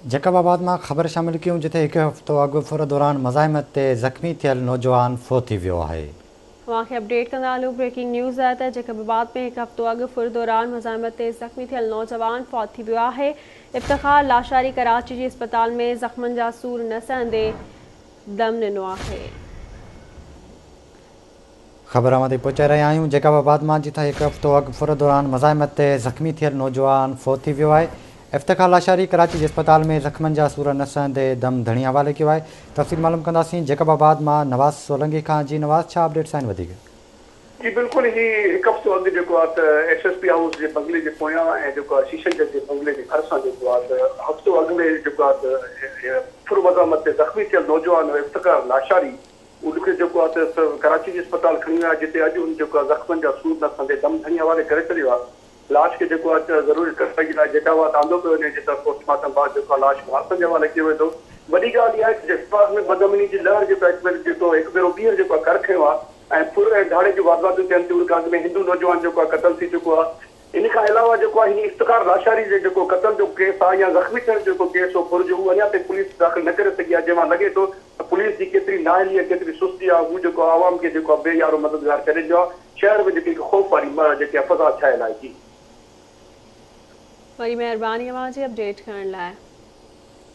जैकबाबाद में खबर शामिल क्यों जिथे एक हफ़्तो अॻु फुर दौरान मज़ाहिमत ते ज़ख़्मी थियल नौजवान फोत थी वियो आहे। तव्हांखे अपडेट कंदा हलूं। ब्रेकिंग न्यूज़ है त जैकबाबाद में एक हफ़्तो अॻु फुर दौरान मज़ाहिमत ते ज़ख़्मी थियल नौजवान फौत थी वियो आहे। इफ्तिखार लाशारी कराची जी अस्पताल में ज़ख़्मनि जा सूर न सहंदे दम ॾिनो आहे। ख़बर ते पहुचाए रहिया आहियूं। जैकबाबाद में जिथे एक हफ़्तो अॻु फुर दौरान मज़ाहिमत ते ज़ख़्मी थियल नौजवान फोत थी वियो आहे। इफ्तिखार लाशारी कराची जे अस्पताल में ज़ख़्मनि जा सूर न सहंदे दम धणी हवाले कयो आहे। तफ़सील मालूम कंदासीं जैकबाबाद में नवाज़ सोलंकी खां। जी नवाज़, छा अपडेट्स आहिनि वधीक? जी बिल्कुल ही एक हफ़्तो अॻु जेको आहे त SSP हाउस जे बंगले जे पोयां ऐं जेको आहे शीशे जे बंगले जे भरिसां जेको आहे त हफ़्तो अॻु में जेको आहे त फुर मज़ामत ते ज़ख़्मी थियल नौजवान इफ्तिखार लाशारी उनखे जेको आहे त कराची जे अस्पताल खणी विया, जिते अॼु हुन जेको आहे ज़ख़्मनि जा सूर न सहंदे दम धणी हवाले करे छॾियो आहे। लाश खे जेको आहे त ज़रूरी कार्रवाई लाइ जैकबाबाद आंदो पियो वञे, जितां पोस्टमार्टम बाद जेको आहे लाश वारसनि जे हवाले कयो वेंदो। वॾी ॻाल्हि इहा आहे कि जैकबाबाद में बदअमनी जी लहर जेको हिकु भेरो ॿीहर जेको आहे कर खयो आहे ऐं फुर ऐं धाड़े जूं वारदातूं थियनि थियूं। उन में हिंदू नौजवान जेको आहे क़तल थी चुको आहे। इन खां अलावा जेको आहे हिन इफ्तिखार लाशारी जे जेको क़तल जो केस आहे या ज़ख़्मी थियण जो जेको केस हो फुर जो, उहो अञा ताईं पुलिस दाख़िल न करे सघी आहे। जंहिं मां लॻे थो त पुलिस जी केतिरी नाअहली आहे, केतिरी सुस्ती आहे, हू जेको आवाम खे जेको आहे बेयारो मददगार करे ॾियो आहे। शहर में जेकी ख़ौफ़ वारी जेकी फ़ज़ा छायल आहे। जी वरी महिरबानी अवां जी अपडेट करण लाइ।